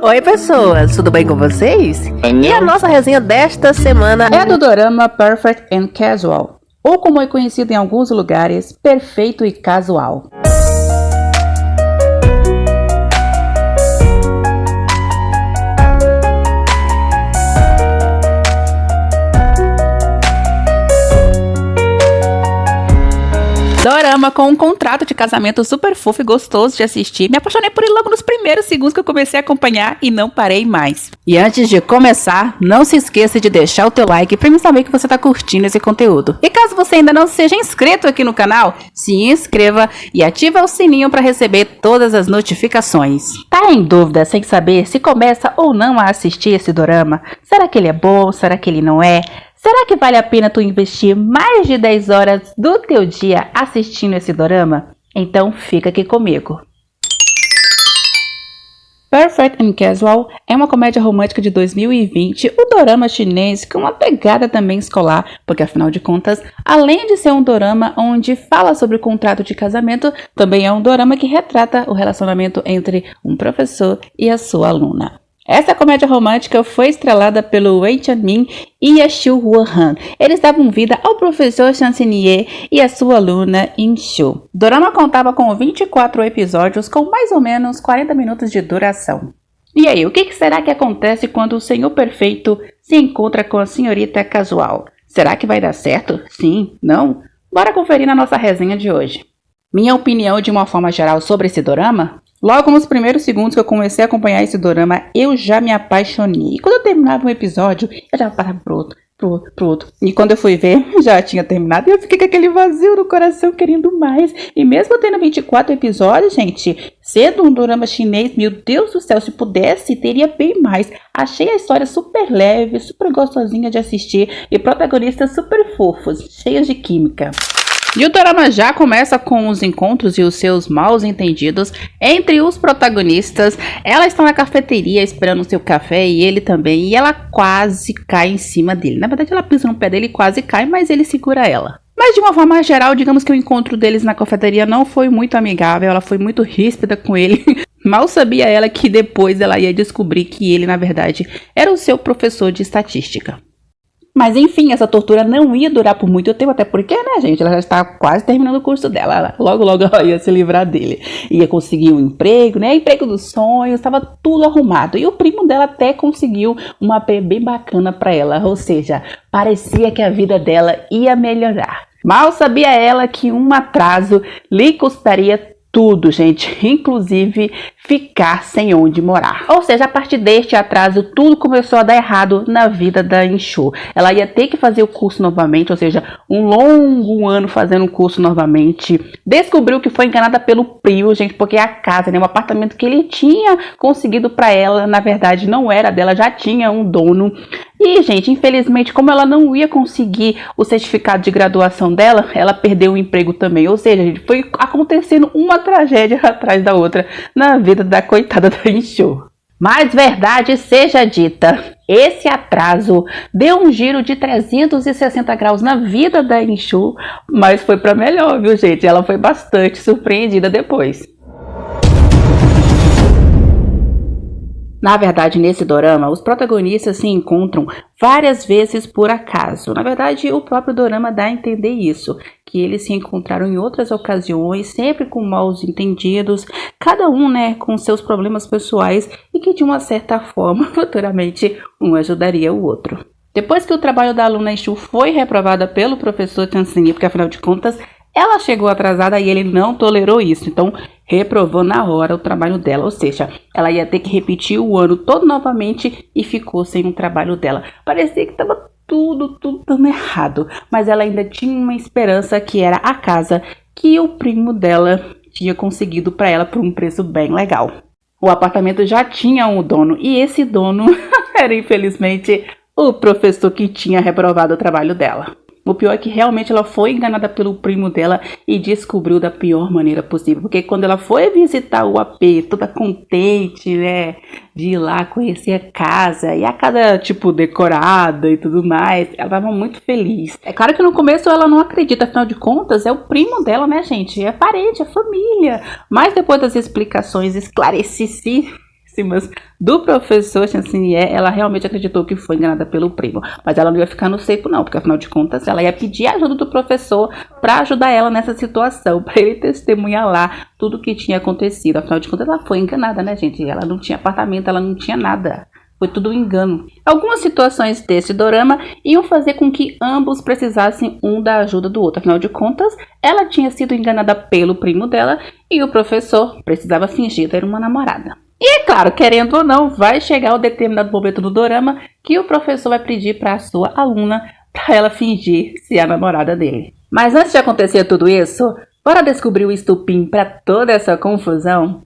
Oi pessoas, tudo bem com vocês? E a nossa resenha desta semana é do dorama Perfect and Casual, ou como é conhecido em alguns lugares, Perfeito e Casual. Dorama com um contrato de casamento super fofo e gostoso de assistir. Me apaixonei por ele logo nos primeiros segundos que eu comecei a acompanhar e não parei mais. E antes de começar, não se esqueça de deixar o teu like para me saber que você está curtindo esse conteúdo. E caso você ainda não seja inscrito aqui no canal, se inscreva e ativa o sininho para receber todas as notificações. Tá em dúvida sem saber se começa ou não a assistir esse dorama? Será que ele é bom? Será que ele não é? Será que vale a pena tu investir mais de 10 horas do teu dia assistindo esse dorama? Então fica aqui comigo. Perfect and Casual é uma comédia romântica de 2020, o dorama chinês com uma pegada também escolar, porque afinal de contas, além de ser um dorama onde fala sobre o contrato de casamento, também é um dorama que retrata o relacionamento entre um professor e a sua aluna. Essa comédia romântica foi estrelada pelo Wei Chang-min e a Xu Huahan. Eles davam vida ao professor Chansinier e a sua aluna In-shu. O dorama contava com 24 episódios com mais ou menos 40 minutos de duração. E aí, o que será que acontece quando o senhor perfeito se encontra com a senhorita casual? Será que vai dar certo? Sim? Não? Bora conferir na nossa resenha de hoje. Minha opinião de uma forma geral sobre esse dorama? Logo nos primeiros segundos que eu comecei a acompanhar esse dorama, eu já me apaixonei. E quando eu terminava um episódio, eu já passava pro outro. E quando eu fui ver, já tinha terminado e eu fiquei com aquele vazio no coração querendo mais. E mesmo tendo 24 episódios, gente, sendo um dorama chinês, meu Deus do céu, se pudesse, teria bem mais. Achei a história super leve, super gostosinha de assistir e protagonistas super fofos, cheios de química. E o dorama já começa com os encontros e os seus maus entendidos entre os protagonistas. Elas estão na cafeteria esperando o seu café e ele também. E ela quase cai em cima dele. Na verdade, ela pisa no pé dele e quase cai, mas ele segura ela. Mas de uma forma geral, digamos que o encontro deles na cafeteria não foi muito amigável. Ela foi muito ríspida com ele. Mal sabia ela que depois ela ia descobrir que ele, na verdade, era o seu professor de estatística. Mas enfim, essa tortura não ia durar por muito tempo, até porque, né, gente, ela já está quase terminando o curso dela. Logo ela ia se livrar dele. Ia conseguir um emprego, né, emprego dos sonhos, estava tudo arrumado. E o primo dela até conseguiu uma AP bem bacana para ela, ou seja, parecia que a vida dela ia melhorar. Mal sabia ela que um atraso lhe custaria tudo, gente, inclusive ficar sem onde morar. Ou seja, a partir deste atraso, tudo começou a dar errado na vida da In-shu. Ela ia ter que fazer o curso novamente, ou seja, um longo ano fazendo o curso novamente. Descobriu que foi enganada pelo primo, gente, porque a casa, né, o apartamento que ele tinha conseguido para ela, na verdade, não era dela, já tinha um dono. E, gente, infelizmente, como ela não ia conseguir o certificado de graduação dela, ela perdeu o emprego também. Ou seja, gente, foi acontecendo uma tragédia atrás da outra na vida da coitada da In-shu. Mas verdade seja dita, esse atraso deu um giro de 360 graus na vida da In-shu, mas foi para melhor, viu, gente? Ela foi bastante surpreendida depois. Na verdade, nesse dorama, os protagonistas se encontram várias vezes por acaso. Na verdade, o próprio dorama dá a entender isso, que eles se encontraram em outras ocasiões, sempre com maus entendidos, cada um, né, com seus problemas pessoais e que de uma certa forma, futuramente, um ajudaria o outro. Depois que o trabalho da aluna In-shu foi reprovada pelo professor Chansini, porque afinal de contas, ela chegou atrasada e ele não tolerou isso, então reprovou na hora o trabalho dela, ou seja, ela ia ter que repetir o ano todo novamente e ficou sem o trabalho dela. Parecia que estava tudo dando errado, mas ela ainda tinha uma esperança que era a casa que o primo dela tinha conseguido para ela por um preço bem legal. O apartamento já tinha um dono e esse dono era infelizmente o professor que tinha reprovado o trabalho dela. O pior é que realmente ela foi enganada pelo primo dela e descobriu da pior maneira possível. Porque quando ela foi visitar o AP, toda contente, né, de ir lá conhecer a casa, e a casa, tipo, decorada e tudo mais, ela estava muito feliz. É claro que no começo ela não acredita, afinal de contas, é o primo dela, né, gente? É parente, é família. Mas depois das explicações esclarecidas, seríssimas do professor Chancinier, ela realmente acreditou que foi enganada pelo primo. Mas ela não ia ficar no seco não, porque afinal de contas ela ia pedir a ajuda do professor para ajudar ela nessa situação, para ele testemunhar lá tudo o que tinha acontecido. Afinal de contas ela foi enganada, né, gente? Ela não tinha apartamento, ela não tinha nada. Foi tudo um engano. Algumas situações desse dorama iam fazer com que ambos precisassem um da ajuda do outro. Afinal de contas, ela tinha sido enganada pelo primo dela e o professor precisava fingir ter uma namorada. E é claro, querendo ou não, vai chegar o determinado momento do dorama que o professor vai pedir para a sua aluna para ela fingir ser a namorada dele. Mas antes de acontecer tudo isso, bora descobrir o estupim para toda essa confusão?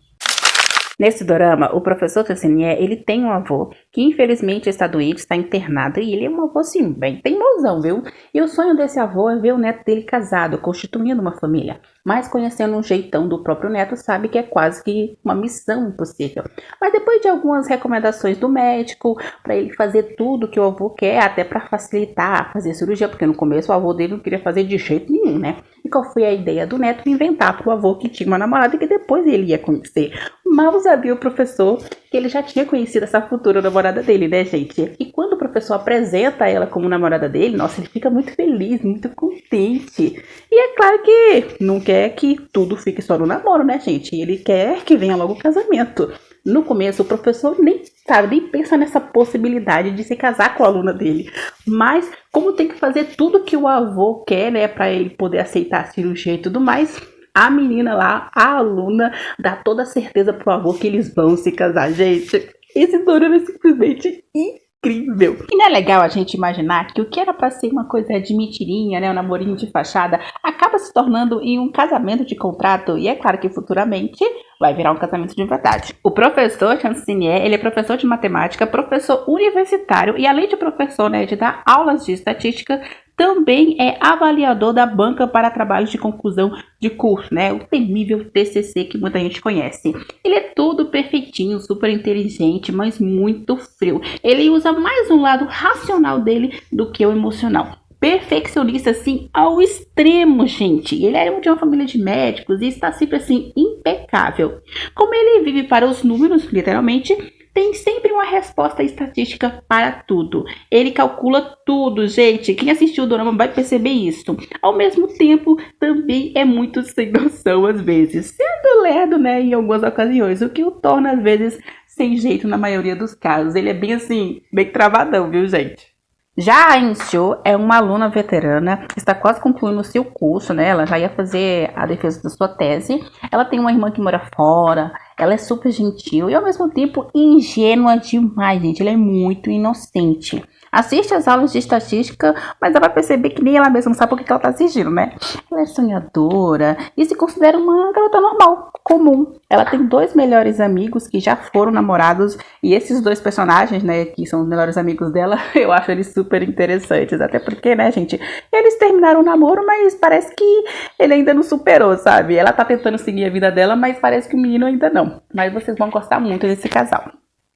Nesse dorama, o professor Chancinier, ele tem um avô que infelizmente está doente, está internado, e ele é um avô assim, bem teimosão, viu? E o sonho desse avô é ver o neto dele casado, constituindo uma família. Mas conhecendo um jeitão do próprio neto, sabe que é quase que uma missão impossível. Mas depois de algumas recomendações do médico, para ele fazer tudo que o avô quer, até para facilitar fazer cirurgia, porque no começo o avô dele não queria fazer de jeito nenhum, né? E qual foi a ideia do neto? Inventar para o avô que tinha uma namorada e que depois ele ia conhecer. Mal sabia o professor que ele já tinha conhecido essa futura namorada dele, né, gente? E quando o professor apresenta ela como namorada dele, nossa, ele fica muito feliz, muito contente. E é claro que não quer que tudo fique só no namoro, né, gente? Ele quer que venha logo o casamento. No começo, o professor nem sabe, nem pensa nessa possibilidade de se casar com a aluna dele. Mas, como tem que fazer tudo que o avô quer, né, pra ele poder aceitar a cirurgia e tudo mais, a menina lá, a aluna, dá toda a certeza pro avô que eles vão se casar. Gente, esse dorama é simplesmente incrível. E não é legal a gente imaginar que o que era pra ser uma coisa de mentirinha, né, um namorinho de fachada, acaba se tornando em um casamento de contrato. E é claro que futuramente vai virar um casamento de verdade. O professor Chancinier, ele é professor de matemática, professor universitário e além de professor, né, de dar aulas de estatística, também é avaliador da banca para trabalhos de conclusão de curso, né? O temível TCC que muita gente conhece. Ele é tudo perfeitinho, super inteligente, mas muito frio. Ele usa mais um lado racional dele do que o emocional. Perfeccionista, assim, ao extremo, gente. Ele é de uma família de médicos e está sempre, assim, impecável. Como ele vive para os números, literalmente, tem sempre uma resposta estatística para tudo. Ele calcula tudo, gente. Quem assistiu o dorama vai perceber isso. Ao mesmo tempo, também é muito sem noção às vezes. Sendo lerdo, né, em algumas ocasiões, o que o torna às vezes sem jeito na maioria dos casos. Ele é bem assim, bem travadão, viu, gente? Já a Inshu é uma aluna veterana, está quase concluindo o seu curso, né? Ela já ia fazer a defesa da sua tese. Ela tem uma irmã que mora fora, ela é super gentil e ao mesmo tempo ingênua demais, gente. Ela é muito inocente. Assiste as aulas de estatística, mas ela vai perceber que nem ela mesma sabe por que ela está assistindo, né? Ela é sonhadora e se considera uma garota normal, comum. Ela tem 2 melhores amigos que já foram namorados e esses 2 personagens, né, que são os melhores amigos dela, eu acho eles super interessantes. Até porque, né, gente, eles terminaram o namoro, mas parece que ele ainda não superou, sabe? Ela tá tentando seguir a vida dela, mas parece que o menino ainda não. Mas vocês vão gostar muito desse casal.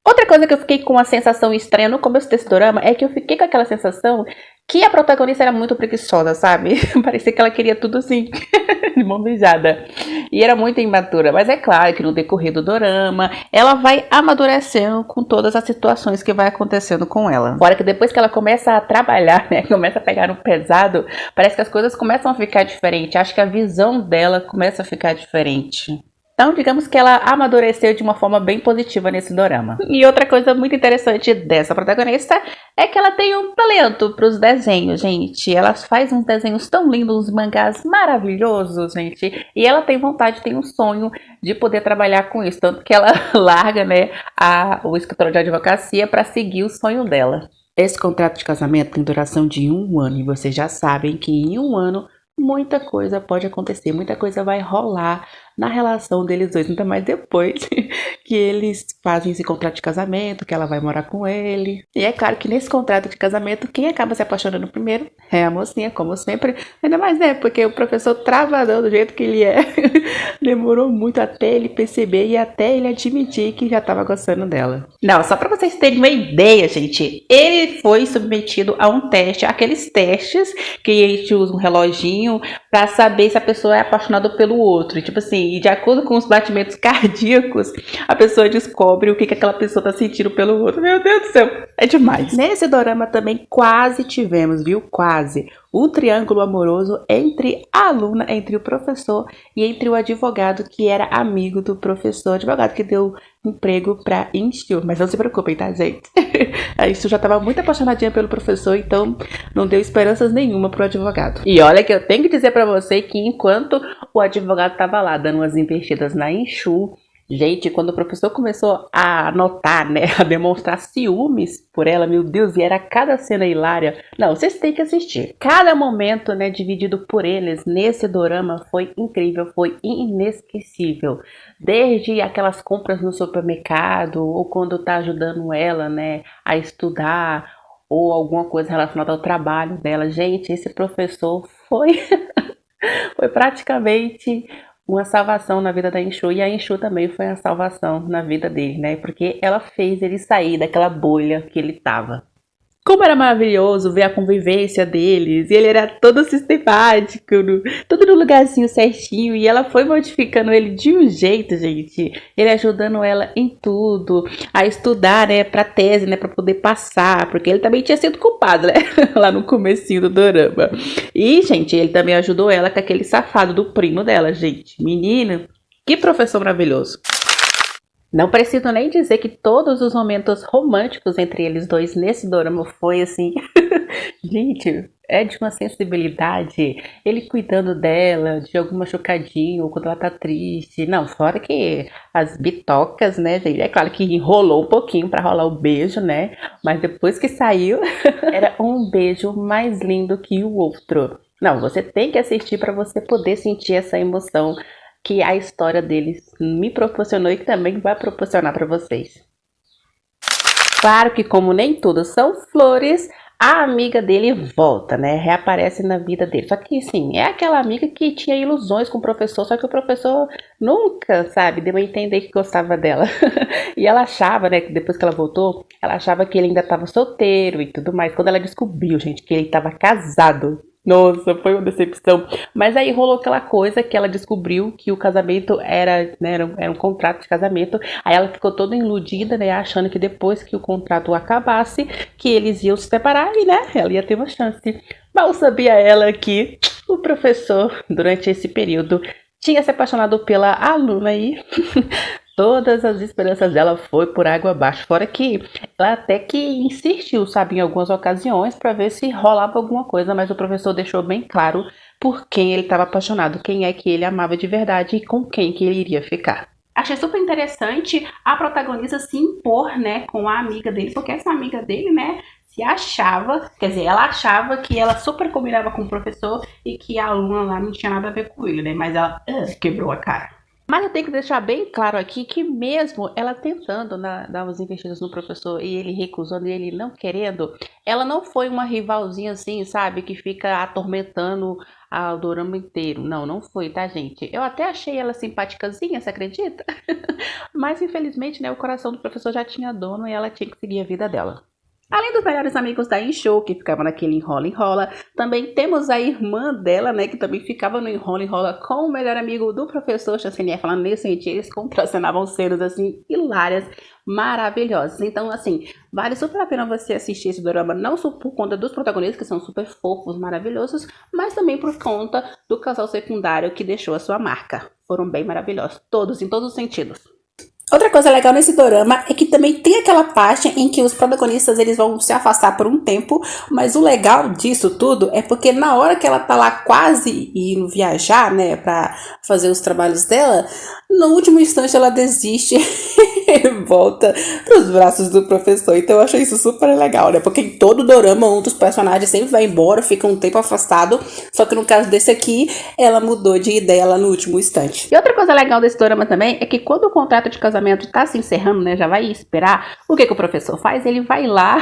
Outra coisa que eu fiquei com uma sensação estranha no começo desse dorama é que eu fiquei com aquela sensação que a protagonista era muito preguiçosa, sabe? Parecia que ela queria tudo assim, de mão beijada. E era muito imatura. Mas é claro que no decorrer do dorama, ela vai amadurecendo com todas as situações que vai acontecendo com ela. Fora que depois que ela começa a trabalhar, né? Começa a pegar no pesado, parece que as coisas começam a ficar diferentes. Acho que a visão dela começa a ficar diferente. Então, digamos que ela amadureceu de uma forma bem positiva nesse dorama. E outra coisa muito interessante dessa protagonista é que ela tem um talento para os desenhos, gente. Ela faz uns desenhos tão lindos, uns mangás maravilhosos, gente. E ela tem vontade, tem um sonho de poder trabalhar com isso. Tanto que ela larga, né, o escritório de advocacia para seguir o sonho dela. Esse contrato de casamento tem duração de 1 ano. E vocês já sabem que em 1 ano muita coisa pode acontecer, muita coisa vai rolar na relação deles dois, ainda mais depois que eles fazem esse contrato de casamento, que ela vai morar com ele. E é claro que nesse contrato de casamento, quem acaba se apaixonando primeiro é a mocinha, como sempre. Ainda mais, né, porque o professor travadão do jeito que ele é, demorou muito até ele perceber e até ele admitir que já estava gostando dela. Não, só pra vocês terem uma ideia, gente, ele foi submetido a um teste, aqueles testes que a gente usa um reloginho pra saber se a pessoa é apaixonada pelo outro. Tipo assim, assim, de acordo com os batimentos cardíacos, a pessoa descobre o que aquela pessoa tá sentindo pelo outro. Meu Deus do céu, é demais. Nesse dorama também quase tivemos, viu? Quase. Um triângulo amoroso entre a aluna, entre o professor e entre o advogado que era amigo do professor. Advogado que deu emprego pra Inshu. Mas não se preocupem, tá, gente? A Inshu já tava muito apaixonadinha pelo professor, então não deu esperanças nenhuma pro advogado. E olha que eu tenho que dizer pra você que enquanto o advogado tava lá dando umas investidas na Inshu, gente, quando o professor começou a notar, né, a demonstrar ciúmes por ela, meu Deus, e era cada cena hilária. Não, vocês têm que assistir. Cada momento, né, dividido por eles nesse dorama foi incrível, foi inesquecível. Desde aquelas compras no supermercado, ou quando tá ajudando ela, né, a estudar, ou alguma coisa relacionada ao trabalho dela. Gente, esse professor foi, foi praticamente uma salvação na vida da Inshu, e a Inshu também foi uma salvação na vida dele, né? Porque ela fez ele sair daquela bolha que ele tava. Como era maravilhoso ver a convivência deles, e ele era todo sistemático, tudo no lugarzinho certinho, e ela foi modificando ele de um jeito, gente, ele ajudando ela em tudo, a estudar, né, pra tese, né, pra poder passar, porque ele também tinha sido culpado, né, lá no comecinho do dorama. E, gente, ele também ajudou ela com aquele safado do primo dela, gente, menina, que professor maravilhoso. Não preciso nem dizer que todos os momentos românticos entre eles dois nesse dorama foi assim, gente, é de uma sensibilidade, ele cuidando dela, de algum machucadinho, ou quando ela tá triste, não, fora que as bitocas, né, gente, é claro que enrolou um pouquinho pra rolar o beijo, né, mas depois que saiu, era um beijo mais lindo que o outro. Não, você tem que assistir pra você poder sentir essa emoção que a história deles me proporcionou e que também vai proporcionar para vocês. Claro que como nem tudo são flores, a amiga dele volta, né? Reaparece na vida dele. Só que, sim, é aquela amiga que tinha ilusões com o professor, só que o professor nunca, sabe, deu a entender que gostava dela. E ela achava, né, que depois que ela voltou, ela achava que ele ainda estava solteiro e tudo mais. Quando ela descobriu, gente, que ele estava casado, nossa, foi uma decepção. Mas aí rolou aquela coisa que ela descobriu que o casamento era, né, era um contrato de casamento. Aí ela ficou toda iludida, né, achando que depois que o contrato acabasse, que eles iam se separar e, né, ela ia ter uma chance. Mal sabia ela que o professor, durante esse período, tinha se apaixonado pela aluna aí. Todas as esperanças dela foi por água abaixo. Fora que ela até que insistiu, sabe, em algumas ocasiões para ver se rolava alguma coisa, mas o professor deixou bem claro por quem ele estava apaixonado, quem é que ele amava de verdade e com quem que ele iria ficar. Achei super interessante a protagonista se impor, né, com a amiga dele, porque essa amiga dele, né, se achava, quer dizer, ela achava que ela super combinava com o professor e que a aluna lá não tinha nada a ver com ele, né, mas ela quebrou a cara. Mas eu tenho que deixar bem claro aqui que mesmo ela tentando dar umas investidas no professor e ele recusando e ele não querendo, ela não foi uma rivalzinha assim, sabe, que fica atormentando o dorama inteiro. Não, não foi, tá, gente? Eu até achei ela simpaticazinha, você acredita? Mas infelizmente, né, o coração do professor já tinha dono e ela tinha que seguir a vida dela. Além dos melhores amigos da Inshu, que ficava naquele enrola-enrola, também temos a irmã dela, né, que também ficava no enrola-enrola com o melhor amigo do professor Chancelier, falando nesse sentido, eles contracenavam cenas, assim, hilárias, maravilhosas. Então, assim, vale super a pena você assistir esse dorama, não só por conta dos protagonistas, que são super fofos, maravilhosos, mas também por conta do casal secundário que deixou a sua marca. Foram bem maravilhosos, todos, em todos os sentidos. Outra coisa legal nesse dorama é que também tem aquela parte em que os protagonistas eles vão se afastar por um tempo, mas o legal disso tudo é porque na hora que ela tá lá quase indo viajar, né, pra fazer os trabalhos dela, no último instante ela desiste e volta pros braços do professor. Então eu achei isso super legal, né, porque em todo dorama um dos personagens sempre vai embora, fica um tempo afastado, só que no caso desse aqui, ela mudou de ideia lá no último instante. E outra coisa legal desse dorama também é que quando o contrato de casamento tá se encerrando, né, já vai esperar, o que o professor faz? Ele vai lá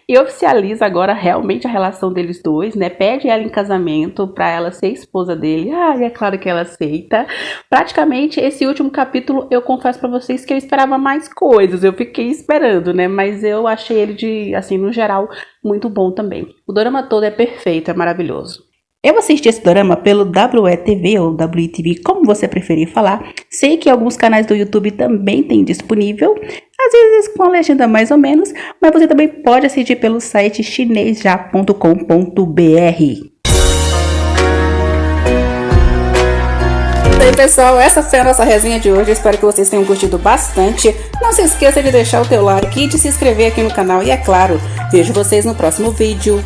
e oficializa agora realmente a relação deles dois, né, pede ela em casamento pra ela ser esposa dele. E é claro que ela aceita. Praticamente esse último capítulo, eu confesso pra vocês que eu esperava mais coisas, eu fiquei esperando, né, mas eu achei ele de, assim, no geral, muito bom também. O dorama todo é perfeito, é maravilhoso. Eu assisti esse dorama pelo WeTV ou WeTV, como você preferir falar. Sei que alguns canais do YouTube também tem disponível, às vezes com a legenda mais ou menos, mas você também pode assistir pelo site chinesja.com.br. E aí, pessoal, essa foi a nossa resenha de hoje. Espero que vocês tenham curtido bastante. Não se esqueça de deixar o teu like e de se inscrever aqui no canal. E é claro, vejo vocês no próximo vídeo.